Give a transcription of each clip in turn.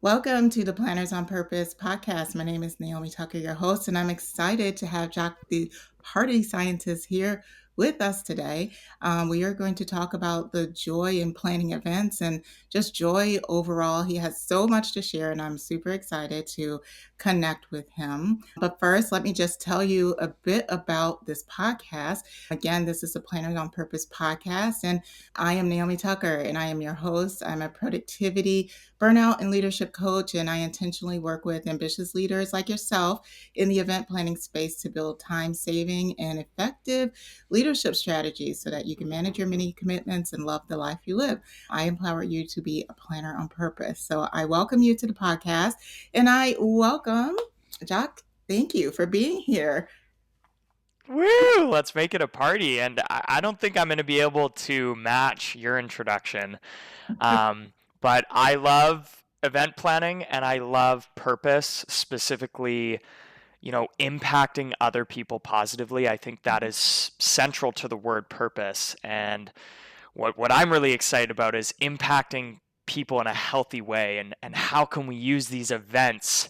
Welcome to the Planners on Purpose podcast. My name is Naomi Tucker, your host, and I'm excited to have Jacques, the party scientist, here with us today. We are going to talk about the joy in planning events and just joy overall. He has so much to share, and I'm super excited to connect with him. But first, let me just tell you a bit about this podcast. Again, this is the Planners on Purpose podcast, and I am Naomi Tucker, and I am your host. I'm a productivity burnout and leadership coach, and I intentionally work with ambitious leaders like yourself in the event planning space to build time saving and effective leadership strategies so that you can manage your many commitments and love the life you live. I empower you to be a planner on purpose. So I welcome you to the podcast, and I welcome Jacques. Thank you for being here. Woo! Let's make it a party. And I don't think I'm going to be able to match your introduction. Um, but I love event planning and I love purpose, specifically, impacting other people positively. I think that is central to the word purpose. And what I'm really excited about is impacting people in a healthy way, and how can we use these events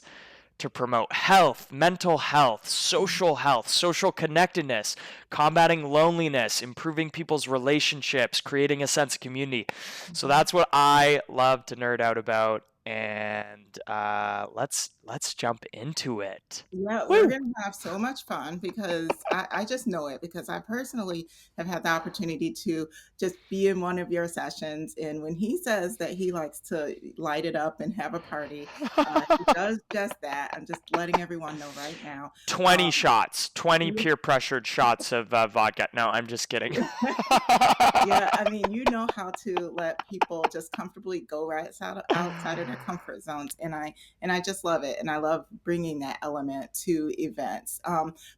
to promote health, social connectedness, combating loneliness, improving people's relationships, creating a sense of community. So that's what I love to nerd out about, and let's jump into it. Yeah, we're Woo! going to have so much fun because I just know it because I personally have had the opportunity to just be in one of your sessions. And when he says that he likes to light it up and have a party, he does just that. I'm just letting everyone know right now. 20 shots, 20 peer pressured shots of vodka. No, I'm just kidding. Yeah, I mean, you know how to let people just comfortably go right outside of their comfort zones, and I just love it, and I love bringing that element to events.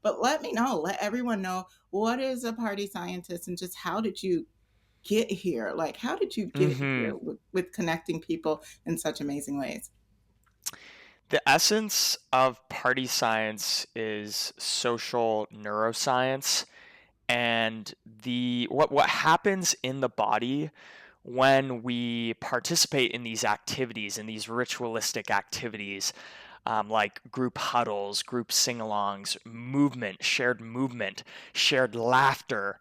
But let everyone know what is a party scientist, and just how did you get here? Like, how did you get hmm here with connecting people in such amazing ways? The essence of party science is social neuroscience, and the what happens in the body when we participate in these activities, in these ritualistic activities, like group huddles, group sing-alongs, movement, shared laughter,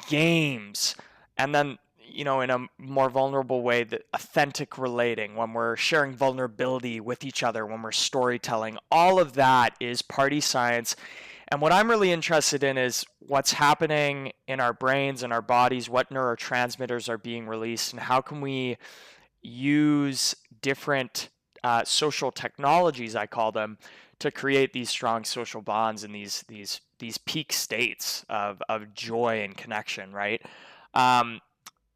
games, and then in a more vulnerable way, the authentic relating, when we're sharing vulnerability with each other, when we're storytelling, all of that is party science. And what I'm really interested in is what's happening in our brains and our bodies, what neurotransmitters are being released, and how can we use different social technologies, I call them, to create these strong social bonds and these peak states of joy and connection, right? Um,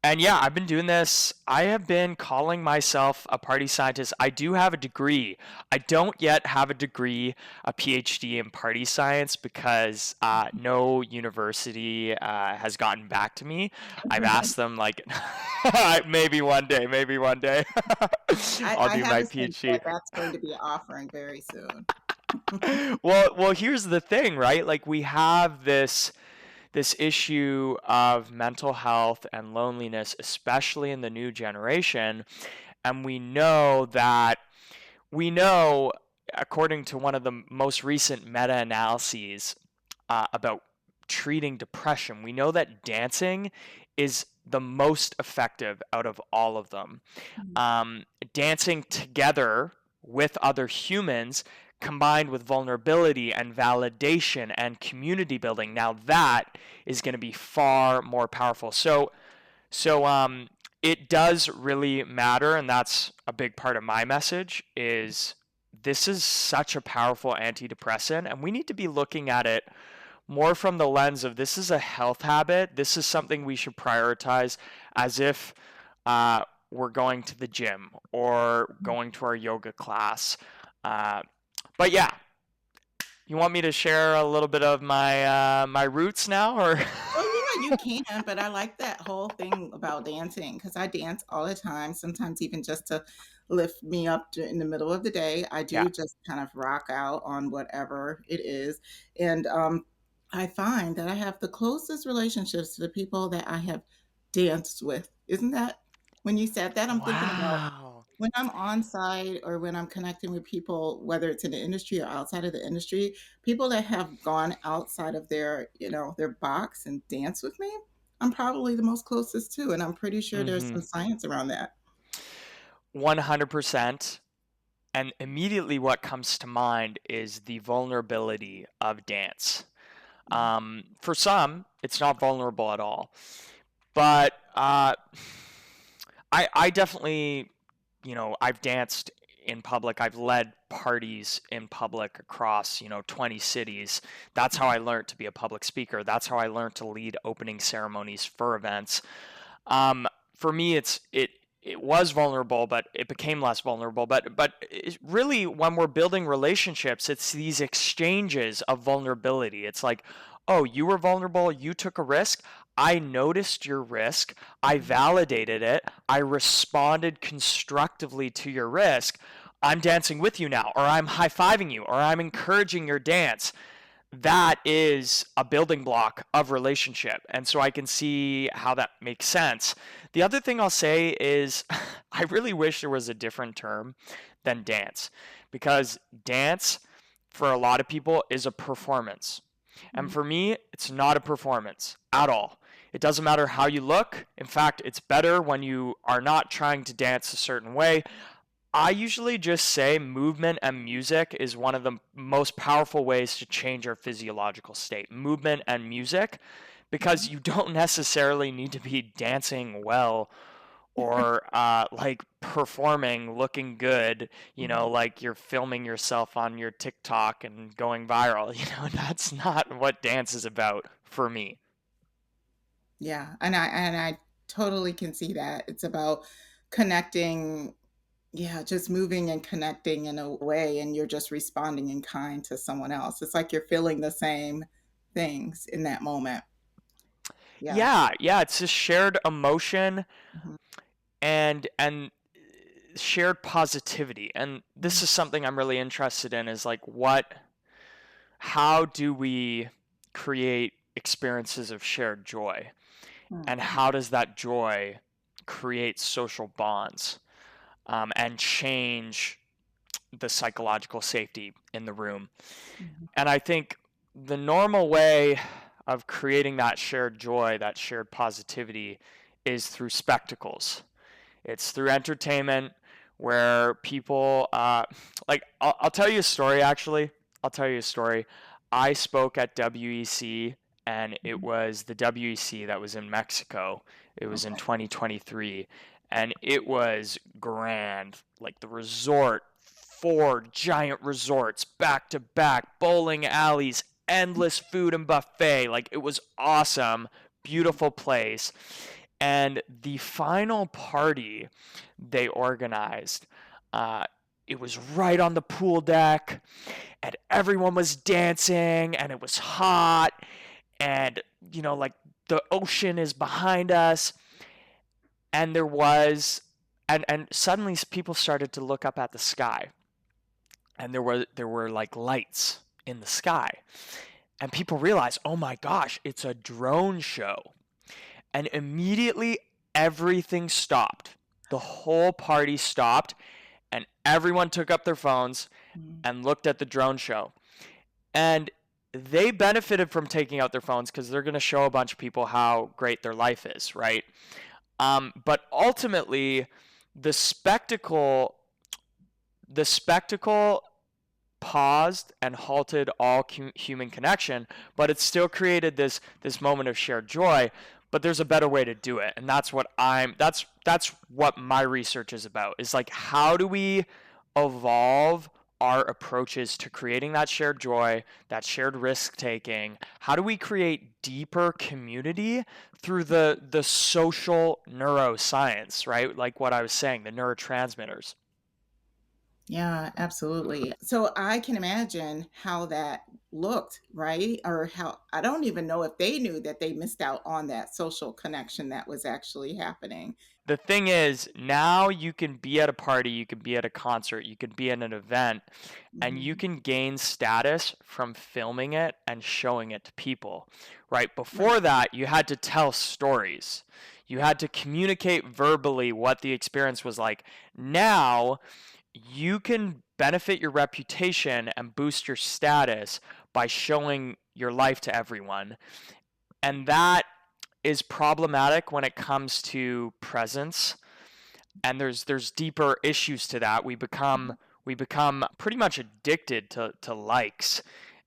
and yeah, I've been doing this. I have been calling myself a party scientist. I do have a degree. I don't yet have a degree, a PhD in party science, because no university has gotten back to me. I've asked them, like, maybe one day, maybe one day, I'll I do have my a sense that PhD. that's going to be offering very soon. Well, here's the thing, right? Like, we have this issue of mental health and loneliness, especially in the new generation. And we know, according to one of the most recent meta analyses about treating depression, we know that dancing is the most effective out of all of them. Dancing together with other humans, combined with vulnerability and validation and community building, now that is going to be far more powerful. So it does really matter, and that's a big part of my message. Is this is such a powerful antidepressant, and we need to be looking at it more from the lens of, this is a health habit. This is something we should prioritize, as if we're going to the gym or going to our yoga class. Uh, but yeah, you want me to share a little bit of my roots now, or? Oh, yeah, you can, but I like that whole thing about dancing because I dance all the time, sometimes even just to lift me up in the middle of the day. I Yeah. do just kind of rock out on whatever it is. And I find that I have the closest relationships to the people that I have danced with. Isn't that when you said that? I'm thinking about Wow. when I'm on site or when I'm connecting with people, whether it's in the industry or outside of the industry, people that have gone outside of their, their box and dance with me, I'm probably the most closest to, and I'm pretty sure there's Mm-hmm. some science around that. 100%. And immediately what comes to mind is the vulnerability of dance. For some, it's not vulnerable at all. But I definitely, I've danced in public. I've led parties in public across, 20 cities. That's how I learned to be a public speaker. That's how I learned to lead opening ceremonies for events. For me, it was vulnerable, but it became less vulnerable. But really, when we're building relationships, it's these exchanges of vulnerability. It's like, oh, you were vulnerable, you took a risk. I noticed your risk. I Mhm. validated it. I responded constructively to your risk. I'm dancing with you now, or I'm high fiving you, or I'm encouraging your dance. That is a building block of relationship. And so I can see how that makes sense. The other thing I'll say is I really wish there was a different term than dance, because dance for a lot of people is a performance. And Mhm. for me, it's not a performance at all. It doesn't matter how you look. In fact, it's better when you are not trying to dance a certain way. I usually just say movement and music is one of the most powerful ways to change our physiological state. Movement and music, because Mhm. you don't necessarily need to be dancing well or like performing, looking good, Mhm. like you're filming yourself on your TikTok and going viral. That's not what dance is about for me. Yeah, and I totally can see that. It's about connecting, yeah, just moving and connecting in a way, and you're just responding in kind to someone else. It's like you're feeling the same things in that moment. Yeah. Yeah, yeah, it's a shared emotion Mhm. and shared positivity. And this Mhm. is something I'm really interested in, is like how do we create experiences of shared joy? And Mhm. how does that joy create social bonds, and change the psychological safety in the room? Mhm. And I think the normal way of creating that shared joy, that shared positivity, is through spectacles. It's through entertainment where people, like, I'll tell you a story actually. I'll tell you a story. I spoke at WEC, and it Mhm. was the WEC that was in Mexico. It was in Okay. 2023, and it was grand. Like the resort, four giant resorts back to back, bowling alleys, endless food and buffet. Like it was awesome, Mhm. beautiful place. And the final party they organized, uh, it was right on the pool deck, and everyone was dancing, and it was hot, and like the ocean is behind us, and there was, and suddenly people started to look up at the sky, and there were like lights in the sky, and people realized, oh my gosh, it's a drone show. And immediately everything stopped. The whole party stopped, and everyone took up their phones Mhm. and looked at the drone show. And they benefited from taking out their phones because they're going to show a bunch of people how great their life is, right? But ultimately, the spectacle, the spectacle paused and halted all human connection, but it still created this moment of shared joy. But there's a better way to do it, and that's what my research is about. Is like, how do we evolve our approaches to creating that shared joy, that shared risk taking? How do we create deeper community through the social neuroscience, right? Like what I was saying, the neurotransmitters. Yeah, absolutely. So I can imagine how that looked, right? Or how I don't even know if they knew that they missed out on that social connection that was actually happening. The thing is, now you can be at a party, you can be at a concert, you can be at an event, and you Mhm. can gain status from filming it and showing it to people. Right? Right. Before that, you had to tell stories. You had to communicate verbally what the experience was like. Now, you can benefit your reputation and boost your status by showing your life to everyone. And that is problematic when it comes to presence. And there's deeper issues to that. We become pretty much addicted to likes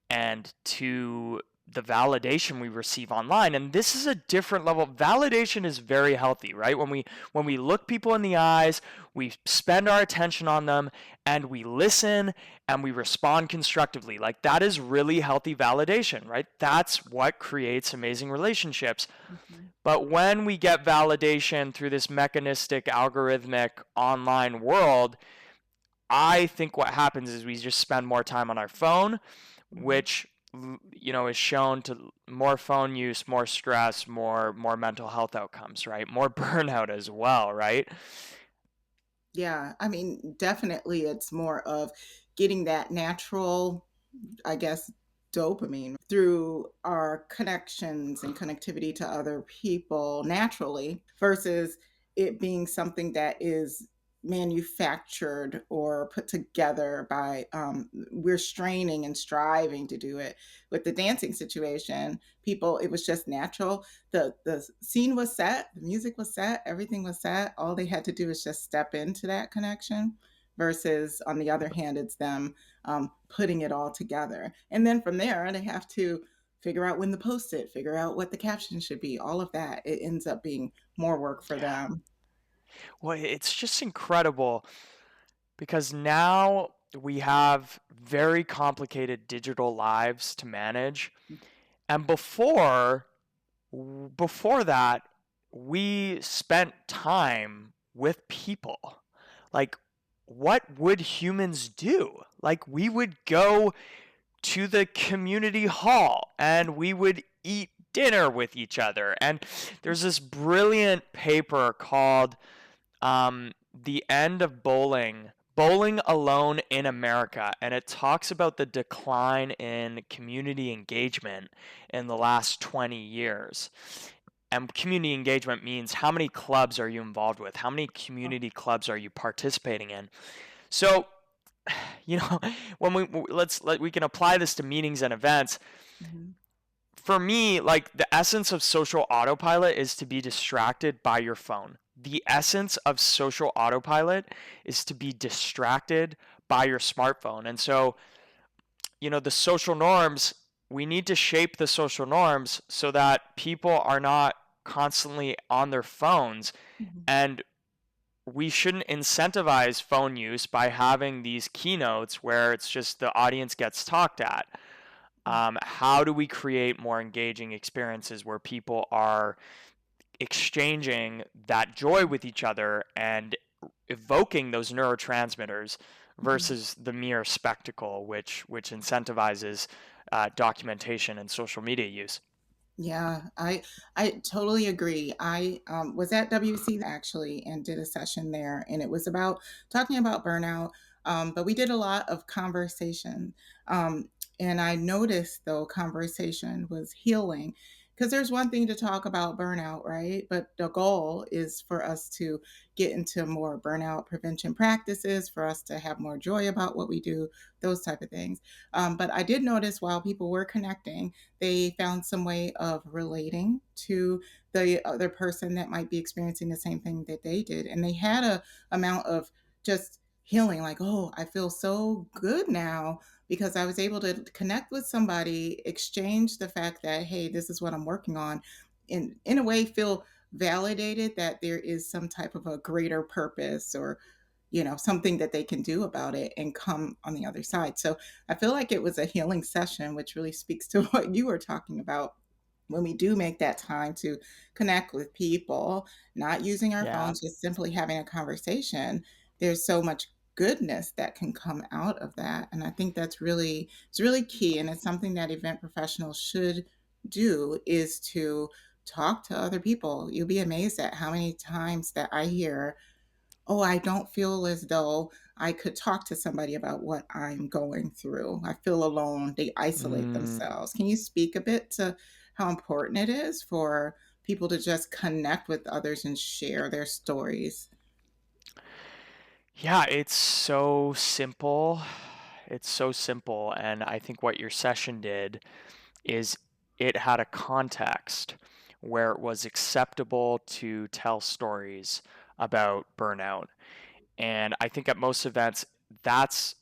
and to the validation we receive online. And this is a different level. Validation is very healthy, right? When we look people in the eyes, we spend our attention on them, and we listen and we respond constructively. Like, that is really healthy validation, right? That's what creates amazing relationships. Mhm. But when we get validation through this mechanistic, algorithmic online world, I think what happens is we just spend more time on our phone, Mhm. which is shown to more phone use, more stress, more mental health outcomes, right? More burnout as well, right? Yeah, I mean, definitely it's more of getting that natural, I guess, dopamine through our connections and connectivity to other people naturally versus it being something that is manufactured or put together by we're straining and striving to do it. With the dancing situation, people, it was just natural. The scene was set, the music was set, everything was set. All they had to do is just step into that connection versus on the other hand it's them putting it all together. And then from there, they have to figure out when to post it, figure out what the caption should be, all of that. It ends up being more work for Yeah. them. Well, it's just incredible because now we have very complicated digital lives to manage. And before that, we spent time with people. Like, what would humans do? Like, we would go to the community hall and we would eat dinner with each other. And there's this brilliant paper called The End of Bowling Alone in America. And it talks about the decline in community engagement in the last 20 years. And community engagement means how many clubs are you involved with? How many community clubs are you participating in? So, you know, when we can apply this to meetings and events. Mhm. For me, like, the essence of social autopilot is to be distracted by your phone. The essence of social autopilot is to be distracted by your smartphone. And so, the social norms, we need to shape the social norms so that people are not constantly on their phones. Mhm. And we shouldn't incentivize phone use by having these keynotes where it's just the audience gets talked at. How do we create more engaging experiences where people are exchanging that joy with each other and evoking those neurotransmitters Mhm. versus the mere spectacle, which incentivizes documentation and social media use? Yeah, I totally agree. I was at WC actually and did a session there, and it was about talking about burnout. But we did a lot of conversation, and I noticed though conversation was healing because there's one thing to talk about burnout, right? But the goal is for us to get into more burnout prevention practices, for us to have more joy about what we do, those type of things. But I did notice while people were connecting they found some way of relating to the other person that might be experiencing the same thing that they did. And they had a amount of just healing, like, oh, I feel so good now because I was able to connect with somebody, exchange the fact that, hey, this is what I'm working on, and in a way feel validated that there is some type of a greater purpose or something that they can do about it and come on the other side. So I feel like it was a healing session, which really speaks to what you were talking about. When we do make that time to connect with people, not using our Yeah. phones, just simply having a conversation, there's so much goodness that can come out of that. And I think it's really key. And it's something that event professionals should do is to talk to other people. You'll be amazed at how many times that I hear, oh, I don't feel as though I could talk to somebody about what I'm going through. I feel alone. They isolate Mm, themselves. Can you speak a bit to how important it is for people to just connect with others and share their stories? Yeah, it's so simple. It's so simple. And I think what your session did is it had a context where it was acceptable to tell stories about burnout. And I think at most events, that's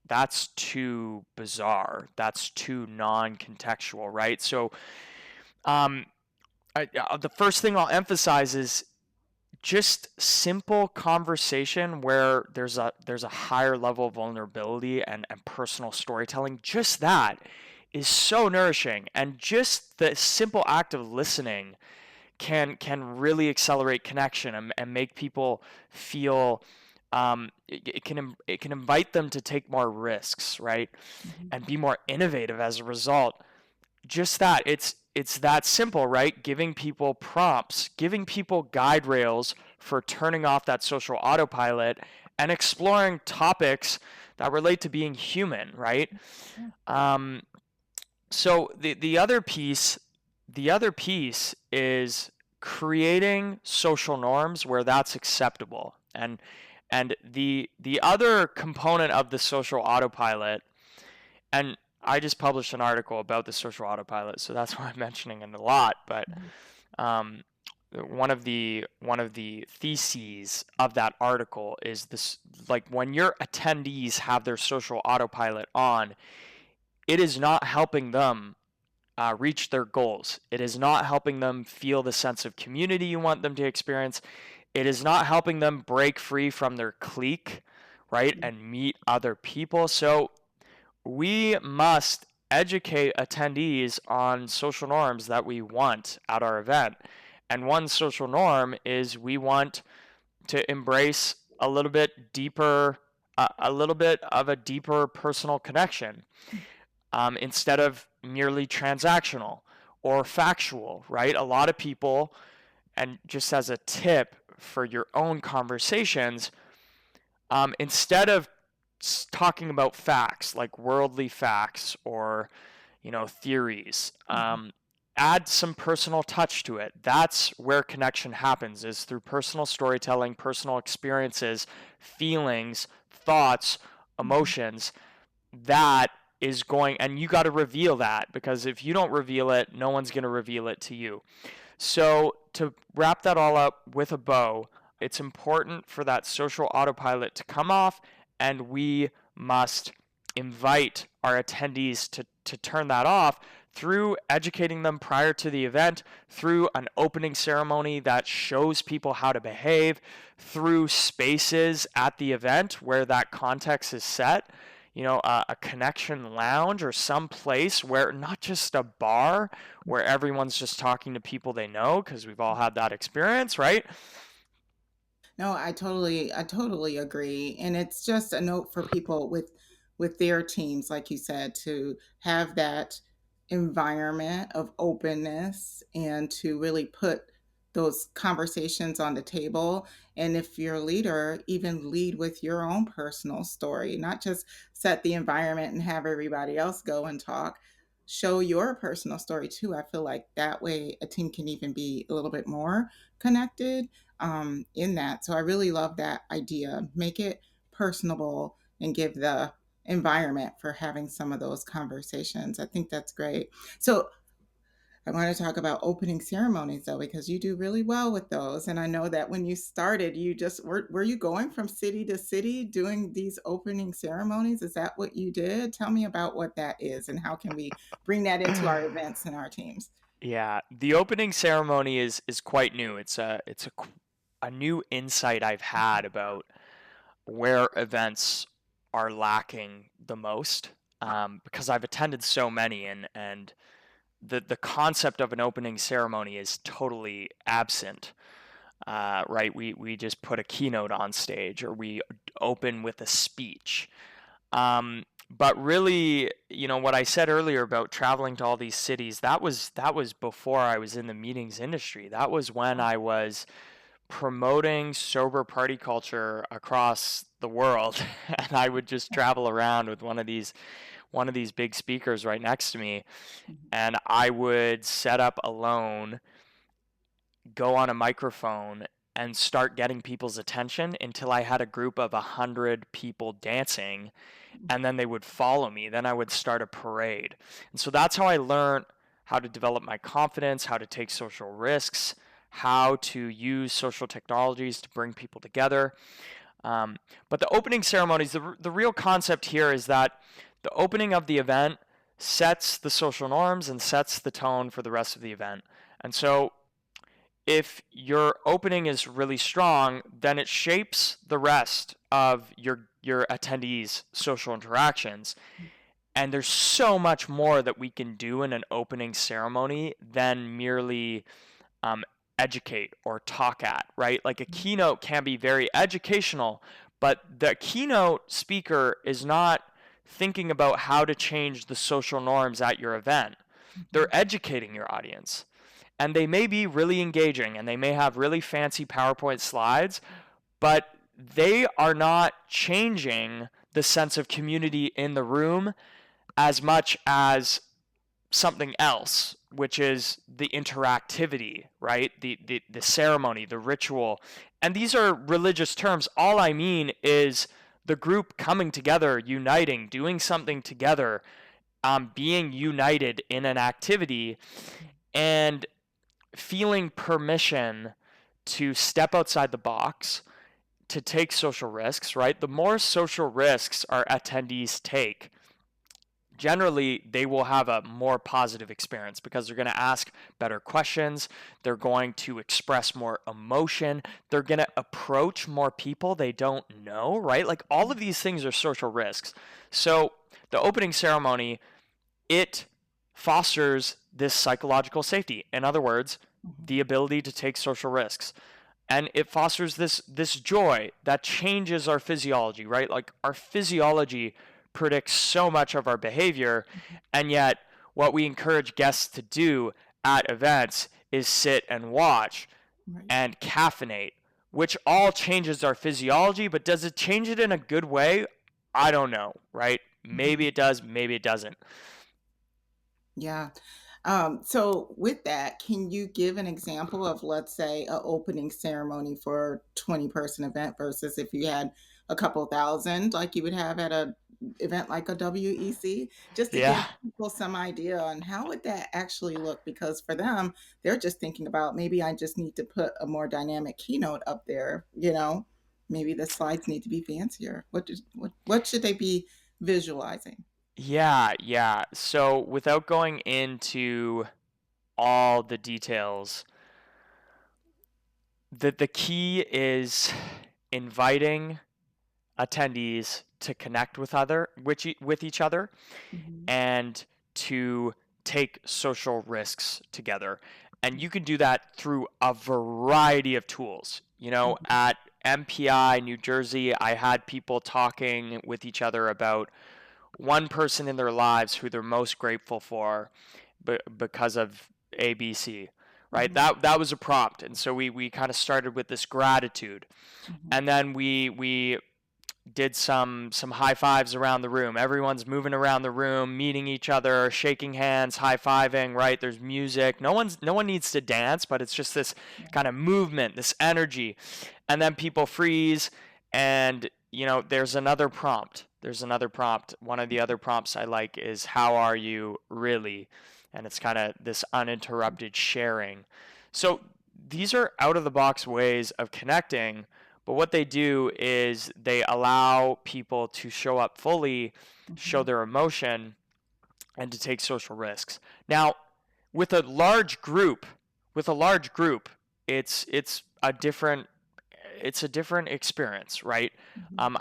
that's too bizarre. That's too non-contextual, right? So, um, the first thing I'll emphasize is just simple conversation where there's a higher level of vulnerability and personal storytelling. Just that is so nourishing, and just the simple act of listening can really accelerate connection and make people feel it can invite them to take more risks, right, Mhm. and be more innovative as a result. Just that, it's that simple, right? Giving people prompts, giving people guide rails for turning off that social autopilot and exploring topics that relate to being human, right? Yeah. um, so the other piece is creating social norms where that's acceptable. And the other component of the social autopilot, and I just published an article about the social autopilot, so that's why I'm mentioning it a lot. But Mhm. um, one of the theses of that article is this: like, when your attendees have their social autopilot on, it is not helping them reach their goals. It is not helping them feel the sense of community you want them to experience. It is not helping them break free from their clique, right, and meet other people. So we must educate attendees on social norms that we want at our event. And one social norm is we want to embrace a little bit of a deeper personal connection, instead of merely transactional or factual, right? A lot of people, and just as a tip for your own conversations, instead of talking about facts like worldly facts or theories, Mhm. add some personal touch to it. That's where connection happens, is through personal storytelling, personal experiences, feelings, thoughts, Mhm. emotions. That is going, and you got to reveal that, because if you don't reveal it, no one's going to reveal it to you. So, to wrap that all up with a bow, it's important for that social autopilot to come off, and we must invite our attendees to turn that off through educating them prior to the event, through an opening ceremony that shows people how to behave, through spaces at the event where that context is set. A connection lounge or some place where, not just a bar where everyone's just talking to people they know, because we've all had that experience, right? No, I totally agree. And it's just a note for people with their teams, like you said, to have that environment of openness and to really put those conversations on the table. And if you're a leader, even lead with your own personal story, not just set the environment and have everybody else go and talk. Show your personal story too. I feel like that way a team can even be a little bit more connected in that. So I really love that idea. Make it personable and give the environment for having some of those conversations. I think that's great. So I want to talk about opening ceremonies though, because you do really well with those. And I know that when you started, you just were you going from city to city doing these opening ceremonies? Is that what you did? Tell me about what that is and how can we bring that into our events and our teams? Yeah, the opening ceremony is quite new. It's a new insight I've had about where events are lacking the most, because I've attended so many, and the concept of an opening ceremony is totally absent. Right? We just put a keynote on stage, or we open with a speech. But really, what I said earlier about traveling to all these cities, that was before I was in the meetings industry. That was when I was promoting sober party culture across the world, and I would just travel around with one of these big speakers right next to me, Mhm. and I would set up alone go on a microphone and start getting people's attention until I had a group of 100 people dancing, and then they would follow me. Then I would start a parade. And so that's how I learned how to develop my confidence, how to take social risks, how to use social technologies to bring people together. Um, but the opening ceremonies, the real concept here is that the opening of the event sets the social norms and sets the tone for the rest of the event. And so if your opening is really strong, then it shapes the rest of your attendees' social interactions. And there's so much more that we can do in an opening ceremony than merely um, educate or talk at, right? Like a keynote can be very educational, but the keynote speaker is not thinking about how to change the social norms at your event. They're educating your audience. And they may be really engaging and they may have really fancy PowerPoint slides, but they are not changing the sense of community in the room as much as something else, which is the interactivity, right? The ceremony, the ritual. And these are religious terms. All I mean is the group coming together, uniting, doing something together, being united in an activity, and feeling permission to step outside the box, to take social risks, right? The more social risks our attendees take, generally they will have a more positive experience because they're going to ask better questions, they're going to express more emotion, they're going to approach more people they don't know, right? Like all of these things are social risks. So the opening ceremony, it fosters this psychological safety. In other words, the ability to take social risks. And it fosters this joy that changes our physiology, right? Like our physiology predicts so much of our behavior, and yet what we encourage guests to do at events is sit and watch Right. and caffeinate, which all changes our physiology, but does it change it in a good way? I don't know, right? Maybe Mhm. it does, maybe it doesn't. Yeah. So with that, can you give an example of, let's say, a opening ceremony for a 20-person event versus if you had a couple thousand, like you would have at a event like a WEC, just to Yeah. give people some idea on how would that actually look? Because for them, they're just thinking about maybe I just need to put a more dynamic keynote up there, maybe the slides need to be fancier. What should they be visualizing? Yeah. So without going into all the details, the key is inviting attendees to connect with each other Mhm. and to take social risks together. And you can do that through a variety of tools. You know, Mhm. at MPI New Jersey, I had people talking with each other about one person in their lives who they're most grateful for because of ABC, right? Mhm. That was a prompt, and so we kind of started with this gratitude, Mhm. and then we did some high fives around the room. Everyone's moving around the room, meeting each other, shaking hands, high fiving, right? There's music. No one needs to dance, but it's just this kind of movement, this energy. And then people freeze and there's another prompt. There's another prompt. One of the other prompts I like is how are you really? And it's kind of this uninterrupted sharing. So these are out of the box ways of connecting, but what they do is they allow people to show up fully, show Mhm. their emotion, and to take social risks. Now, with a large group, with a large group, it's a different experience, right? Mhm.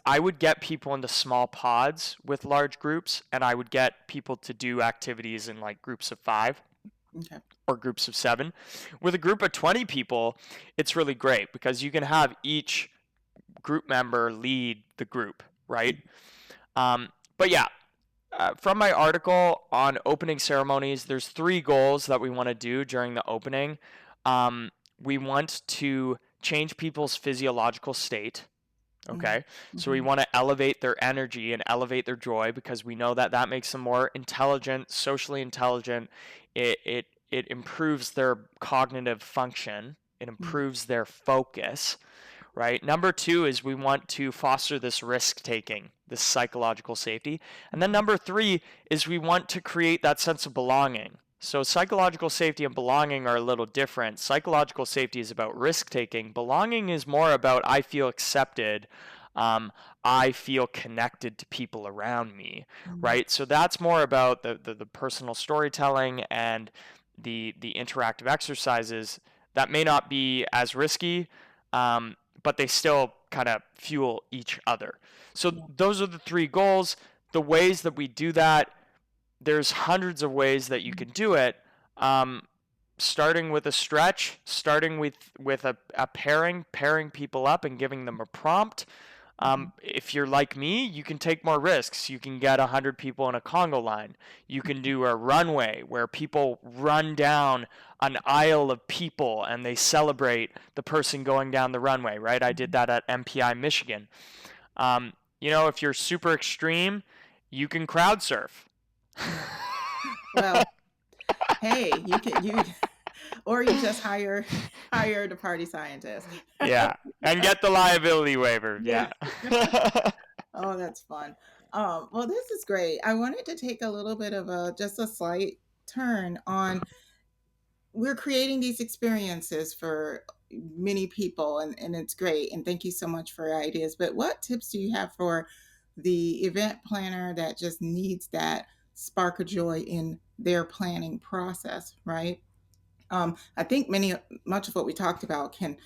I would get people into small pods with large groups, and I would get people to do activities in like groups of 5 Okay. or groups of 7. With a group of 20 people, it's really great because you can have each group member lead the group, right? Um, but yeah, from my article on opening ceremonies, there's 3 goals that we want to do during the opening. Um, we want to change people's physiological state. Mhm. Okay, so we Mhm. want to elevate their energy and elevate their joy because we know that that makes them more intelligent, socially intelligent. It it improves their cognitive function, it Mm, improves their focus, right? Number two is we want to foster this risk taking, this psychological safety. And then mhm, number three is we want to create that sense of belonging. So psychological safety and belonging are a little different. Psychological safety is about risk taking. Belonging is more about I feel accepted. Um, I feel connected to people around me, mm, right? So that's more about the personal storytelling and the interactive exercises that may not be as risky, but they still kind of fuel each other. So yeah, those are the three goals. The ways that we do that, there's hundreds of ways that you mm, can do it. Um, Starting with a stretch, starting with a pairing people up and giving them a prompt. mhm, If you're like me, you can take more risks. You can get 100 people in a Congo line. You can do a runway where people run down an aisle of people and they celebrate the person going down the runway, right? I did mhm. that at MPI Michigan. If you're super extreme, you can crowd surf. Yeah. Well, hey, you or you just hire the party scientist. Yeah, and get the liability waiver. Yeah. Yeah. Oh, that's fun. Well, this is great. I wanted to take a little bit of just a slight turn on we're creating these experiences for many people and it's great. And thank you so much for your ideas. But what tips do you have for the event planner that just needs that spark of joy in their planning process, right? I think much of what we talked about can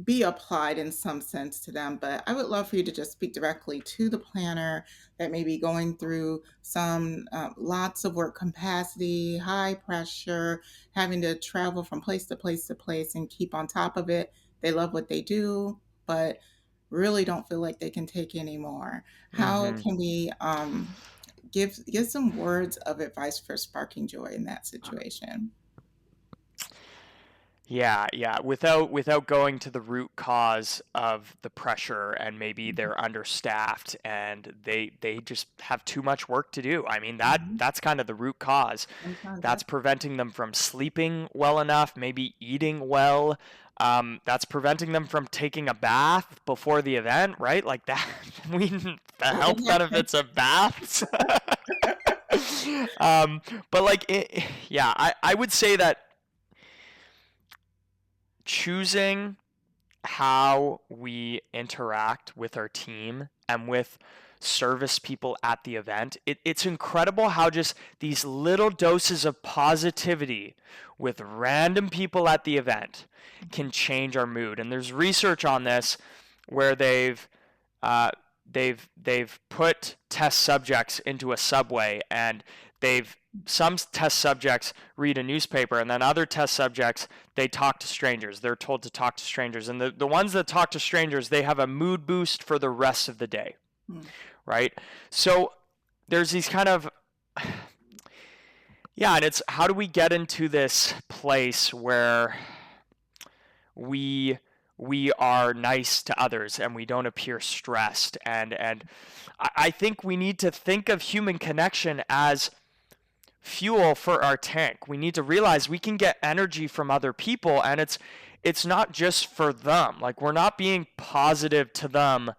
be applied in some sense to them. But I would love for you to just speak directly to the planner that may be going through some lots of work capacity, high pressure, having to travel from place to place to place and keep on top of it. They love what they do, but really don't feel like they can take any more. How hmm can we give some words of advice for sparking joy in that situation? Yeah, yeah. Without going to the root cause of the pressure and maybe Mhm, they're understaffed and they just have too much work to do. I mean mhm. that's kind of the root cause. Sometimes That's that's preventing them from sleeping well enough, maybe eating well. That's preventing them from taking a bath before the event, right? Like that. The it can health happen. benefits of baths. But yeah, I would say that choosing how we interact with our team and with service people at the event. It's incredible how just these little doses of positivity with random people at the event can change our mood. And there's research on this where uh, they've put test subjects into a subway and they've some test subjects read a newspaper and then other test subjects they talk to strangers. They're told to talk to strangers, and the ones that talk to strangers, they have a mood boost for the rest of the day, Mm, right? So there's these kind of yeah, and it's how do we get into this place where we we are nice to others and we don't appear stressed, and I think we need to think of human connection as fuel for our tank. We need to realize we can get energy from other people, and it's not just for them. Like we're not being positive to them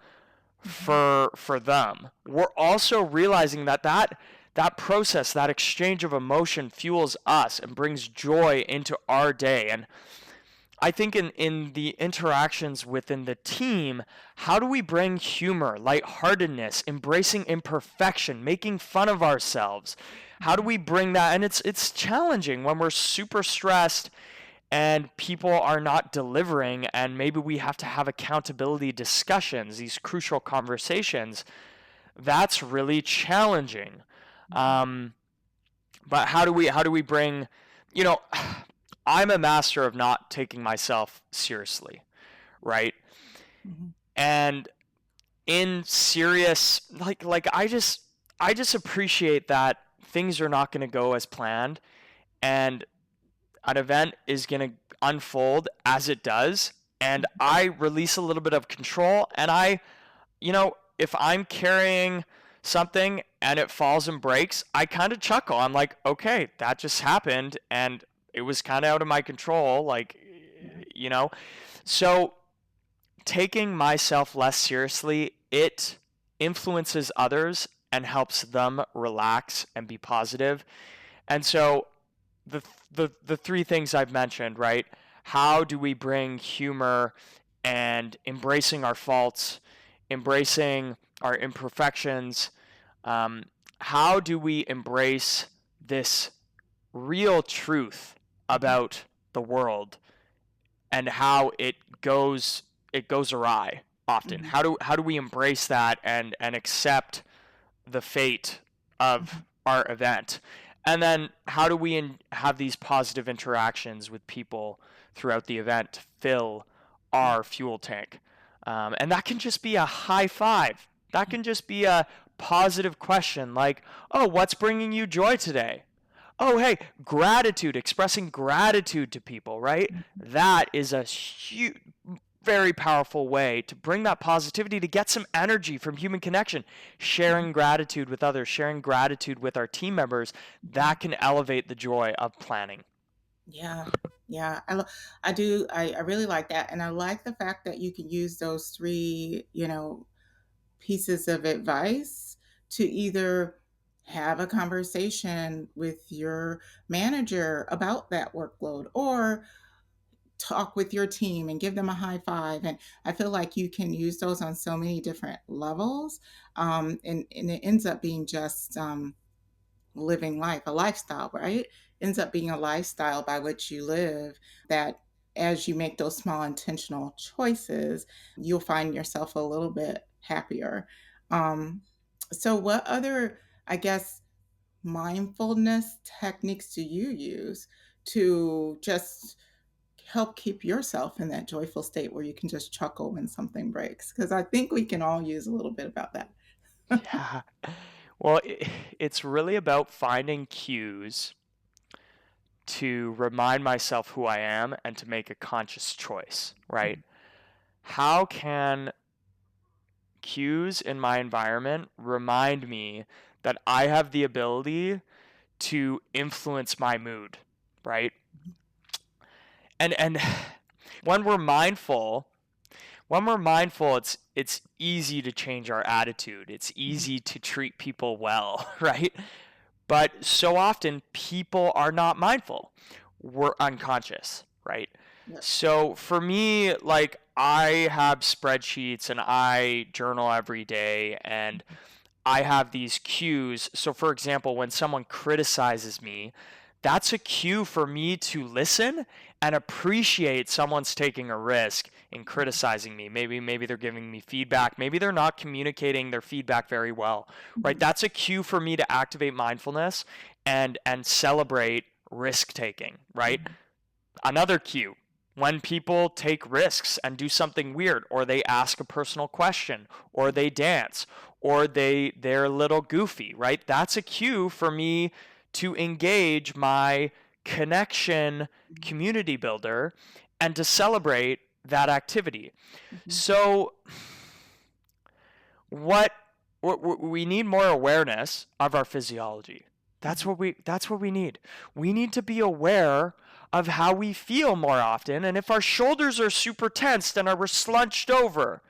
mhm, for them. We're also realizing that process, that exchange of emotion fuels us and brings joy into our day. And I think in the interactions within the team, how do we bring humor, lightheartedness, embracing imperfection, making fun of ourselves? How do mhm, we bring that? And it's challenging when we're super stressed and people are not delivering, and maybe we have to have accountability discussions, these crucial conversations. That's really challenging. mhm, Um, but how do we bring, you know, I'm a master of not taking myself seriously, right? mhm, And in serious I just appreciate that things are not going to go as planned and an event is going to unfold as it does, and I release a little bit of control, and if I'm carrying something and it falls and breaks, I kind of chuckle. I'm like, okay, that just happened, and it was kind of out of my control, like, Mhm. you know. So taking myself less seriously, it influences others and helps them relax and be positive. And so the three things I've mentioned, right? How do we bring humor and embracing our faults, embracing our imperfections? Um, how do we embrace this real truth Mhm. about the world and how it goes awry often? Mhm. How do we embrace that and accept the fate of Mhm. our event? And then how do we have these positive interactions with people throughout the event to fill Yeah. our fuel tank? And that can just be a high five. That can just be a positive question like, oh, what's bringing you joy today? Oh, hey, gratitude, expressing gratitude to people, right? Mhm. That is a huge, very powerful way to bring that positivity, to get some energy from human connection. Mhm. Sharing gratitude with others, sharing gratitude with our team members, Mhm. that can elevate the joy of planning. Yeah. Yeah. I do. I really like that. And I like the fact that you can use those three, pieces of advice to either have a conversation with your manager about that workload or talk with your team and give them a high five. And I feel like you can use those on so many different levels. And it ends up being just living life, a lifestyle, right? Ends up being a lifestyle by which you live that as you make those small intentional choices, you'll find yourself a little bit happier. Um, so, what other, I guess, mindfulness techniques do you use to just help keep yourself in that joyful state where you can just chuckle when something breaks? Because I think we can all use a little bit about that. Yeah. Well, it's really about finding cues to remind myself who I am and to make a conscious choice, right? How can cues in my environment remind me that I have the ability to influence my mood, right? And when we're mindful, it's easy to change our attitude. It's Mhm. easy to treat people well, right? But so often people are not mindful. We're unconscious, right? Yep. So for me, like I have spreadsheets and I journal every day and I have these cues. So, for example, when someone criticizes me, that's a cue for me to listen and appreciate someone's taking a risk in criticizing me. Maybe they're giving me feedback. Maybe they're not communicating their feedback very well. Right? Mhm. That's a cue for me to activate mindfulness and celebrate risk taking, right? Mhm. Another cue, when people take risks and do something weird, or they ask a personal question, or they dance, or they're a little goofy, right? That's a cue for me to engage my connection Mhm. community builder and to celebrate that activity. Mhm. So what we need more awareness of our physiology. Mhm. That's what we need. We need to be aware of how we feel more often, and if our shoulders are super tensed and are we're slunched over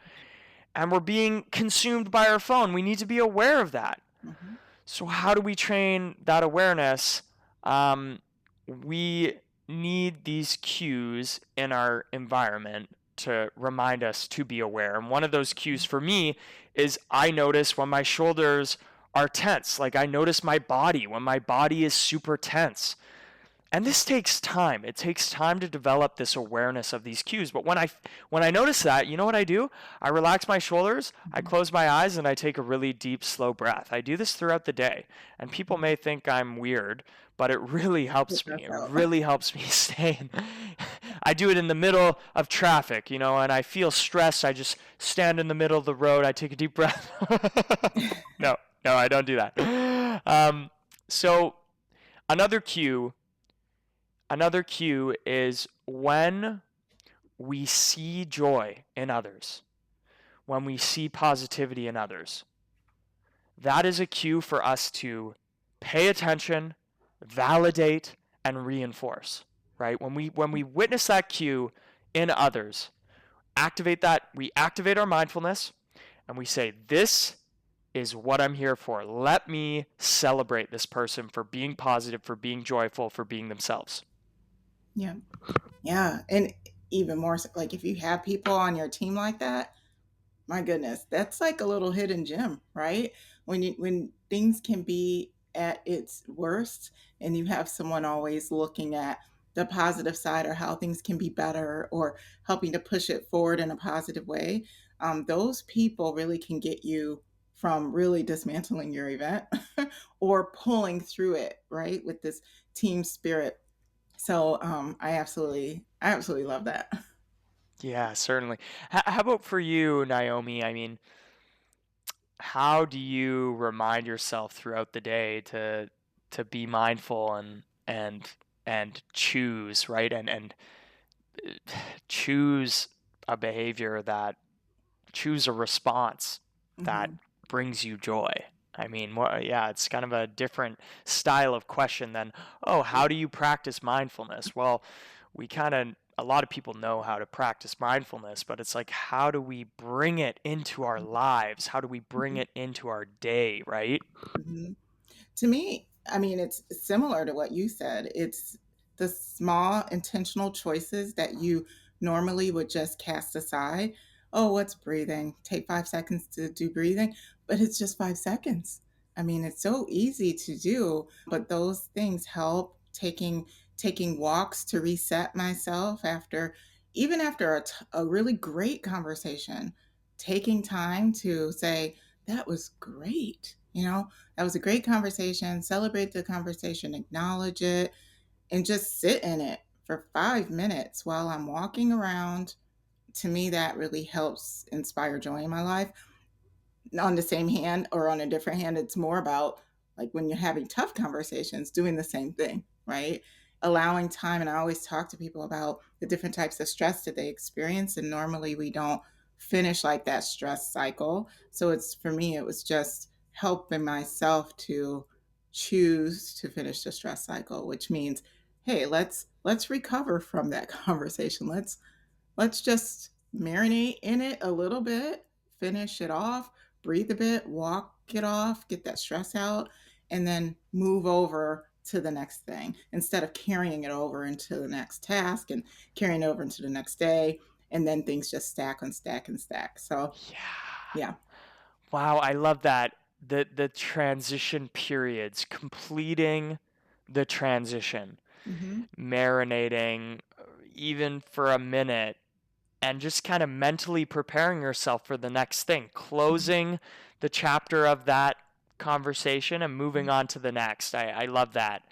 and we're being consumed by our phone, we need to be aware of that. Mhm. So how do we train that awareness? Um, we need these cues in our environment to remind us to be aware. And one of those cues for me is I notice when my shoulders are tense. Like I notice my body when my body is super tense. And this takes time. It takes time to develop this awareness of these cues. But when I notice that, you know what I do? I relax my shoulders, I Mhm. close my eyes, and I take a really deep, slow breath. I do this throughout the day. And people Mhm. may think I'm weird, but it really It helps does me. It help. really helps me stay in. I do it in the middle of traffic, and I feel stressed. I just stand in the middle of the road. I take a deep breath. No, no, I don't do that. So another cue Another cue is when we see joy in others, when we see positivity in others. That is a cue for us to pay attention, validate, and reinforce. right? When we witness that cue in others, we activate our mindfulness and we say, this is what I'm here for. Let me celebrate this person for being positive, for being joyful, for being themselves. Yeah. Yeah. And even more so, like if you have people on your team like that, my goodness, that's like a little hidden gem, right? When things can be at its worst and you have someone always looking at the positive side or how things can be better or helping to push it forward in a positive way, those people really can get you from really dismantling your event or pulling through it, right? With this team spirit. So I absolutely love that. Yeah, certainly. How about for you, Naomi? I mean, how do you remind yourself throughout the day to be mindful and choose, right? And choose a behavior that choose a response that Hmm. brings you joy. I mean, yeah, it's kind of a different style of question than, oh, how do you practice mindfulness? Well, a lot of people know how to practice mindfulness, but it's like, how do we bring it into our lives? How do we bring it into our day, right? Hmm. To me, I mean, it's similar to what you said. It's the small intentional choices that you normally would just cast aside. Oh, what's breathing? Take 5 seconds to do breathing, but it's just 5 seconds. I mean, it's so easy to do, but those things help. Taking walks to reset myself after, even after a really great conversation, taking time to say, that was great. That was a great conversation. Celebrate the conversation, acknowledge it, and just sit in it for 5 minutes while I'm walking around. To me, that really helps inspire joy in my life. On the same hand or on a different hand, it's more about like when you're having tough conversations, doing the same thing, right? Allowing time. And I always talk to people about the different types of stress that they experience. And normally we don't finish like that stress cycle. So it's for me, it was just helping myself to choose to finish the stress cycle, which means, hey, let's recover from that conversation. Let's just marinate in it a little bit, finish it off, breathe a bit, walk it off, get that stress out, and then move over to the next thing instead of carrying it over into the next task and carrying it over into the next day. And then things just stack and stack and stack. So, Yeah. yeah. Wow, I love that. The transition periods, completing the transition, Hmm. marinating even for a minute, and just kind of mentally preparing yourself for the next thing, closing the chapter of that conversation and moving on to the next. I love that.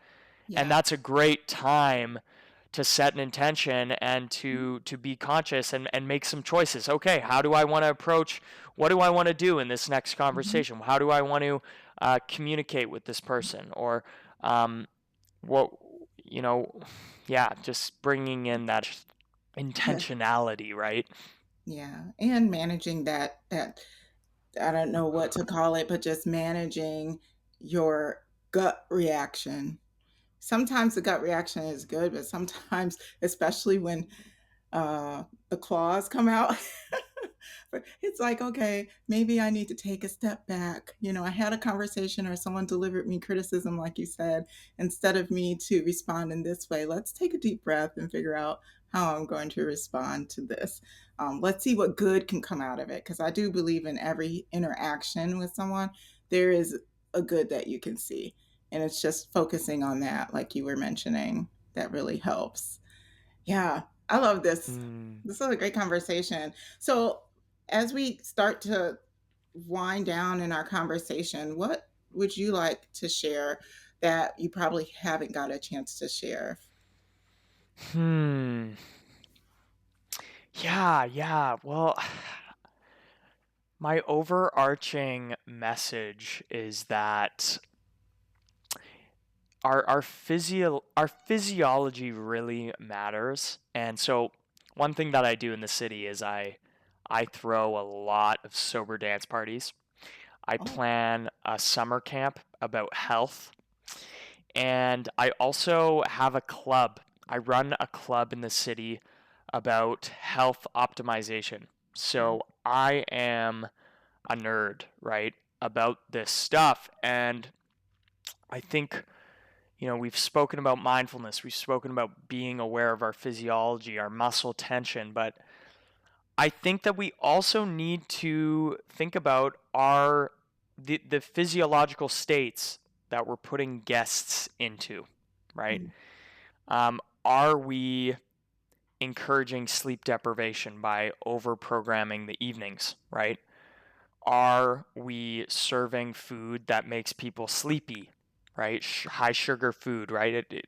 And Yeah. that's a great time to set an intention and to be conscious and make some choices. Okay, how do I want to approach, what do I want to do in this next Hmm. conversation? How do I want to communicate with this person? Or what, you know, yeah, just bringing in that Yeah. intentionality, right? Yeah. And managing that I don't know what to call it, but just managing your gut reaction. Sometimes the gut reaction is good, but sometimes, especially when the claws come out, it's like, okay, maybe I need to take a step back. I had a conversation or someone delivered me criticism, like you said, instead of me to respond in this way, let's take a deep breath and figure out how I'm going to respond to this. Let's see what good can come out of it. Because I do believe in every interaction with someone, there is a good that you can see. And it's just focusing on that, like you were mentioning, that really helps. Yeah, I love this. Hmm. This is a great conversation. So, as we start to wind down in our conversation, what would you like to share that you probably haven't got a chance to share? Hmm. Yeah, yeah. Well, my overarching message is that our physiology really matters. And so one thing that I do in the city is I throw a lot of sober dance parties. I Oh, plan a summer camp about health, and I also have a club I run a club in the city about health optimization. Mhm. So I am a nerd, right, about this stuff. And I think, we've spoken about mindfulness, we've spoken about being aware of our physiology, our muscle tension, but I think that we also need to think about the physiological states that we're putting guests into, right? Mhm. Are we encouraging sleep deprivation by over programming the evenings, right? Are we serving food that makes people sleepy, right? High sugar food, right? It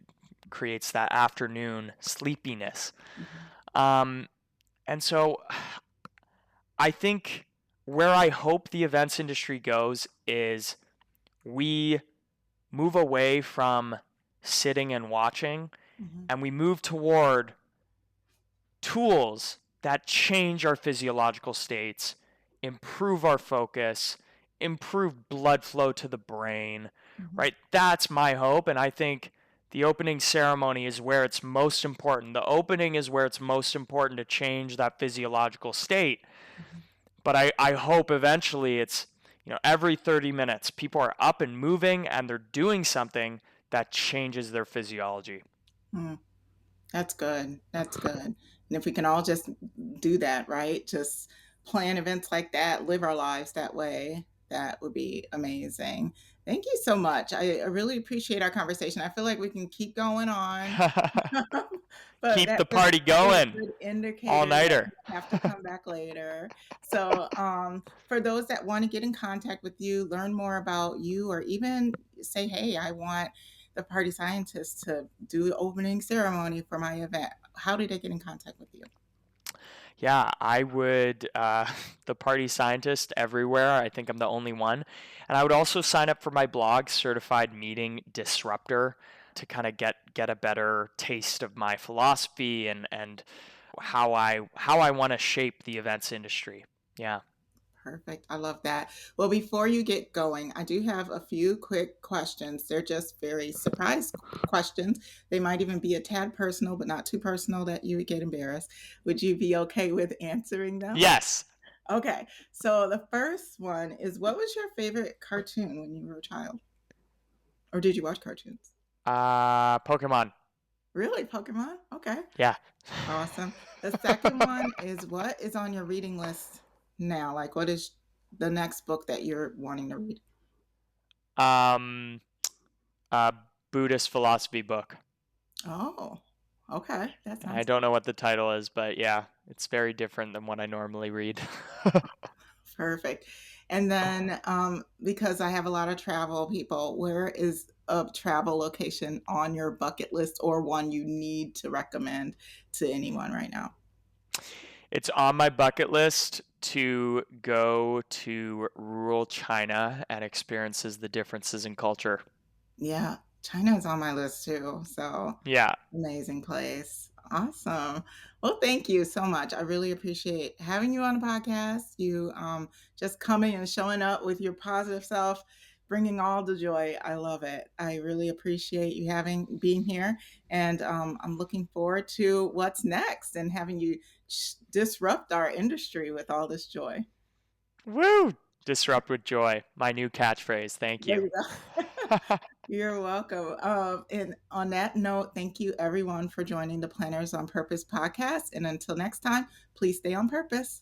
creates that afternoon sleepiness. Mhm. Um, and so I think where I hope the events industry goes is we move away from sitting and watching Mhm. and we move toward tools that change our physiological states, improve our focus, improve blood flow to the brain, Mhm. right? That's my hope. And I think the opening ceremony is where it's most important. The opening is where it's most important to change that physiological state. Mhm. But I hope eventually it's, every 30 minutes, people are up and moving and they're doing something that changes their physiology. Mm. That's good. That's good. And if we can all just do that, right? Just plan events like that, live our lives that way, that would be amazing. Thank you so much. I really appreciate our conversation. I feel like we can keep going on, but Keep that the just party is a going. good All indicator that nighter. we have to come back later. So, for those that want to get in contact with you, learn more about you, or even say, hey, I want the party scientist to do the opening ceremony for my event, how do they get in contact with you? Yeah, I would, the party scientist everywhere. I think I'm the only one. And I would also sign up for my blog, Certified Meeting Disruptor, to kind of get a better taste of my philosophy and how I want to shape the events industry. Yeah. Perfect. I love that. Well, before you get going, I do have a few quick questions. They're just very surprise questions. They might even be a tad personal, but not too personal that you would get embarrassed. Would you be okay with answering them? Yes. Okay. So the first one is, what was your favorite cartoon when you were a child? Or did you watch cartoons? Pokemon. Really? Pokemon? Okay. Yeah. Awesome. The second one is, what is on your reading list now? Like, what is the next book that you're wanting to read? um, a Buddhist philosophy book. Oh, okay. That I sounds don't know what the title is, but yeah, it's very different than what I normally read. perfect. And then, because I have a lot of travel people, where is a travel location on your bucket list, or one you need to recommend to anyone right now? It's on my bucket list to go to rural China and experiences the differences in culture. Yeah, China is on my list too. So Yeah. amazing place. Awesome. Well, thank you so much. I really appreciate having you on the podcast. You just coming and showing up with your positive self, bringing all the joy. I love it. I really appreciate you having being here, and I'm looking forward to what's next and having you disrupt our industry with all this joy. Woo! Disrupt with joy. My new catchphrase. Thank There you. you go. You're welcome. And on that note, thank you everyone for joining the Planners on Purpose podcast. And until next time, please stay on purpose.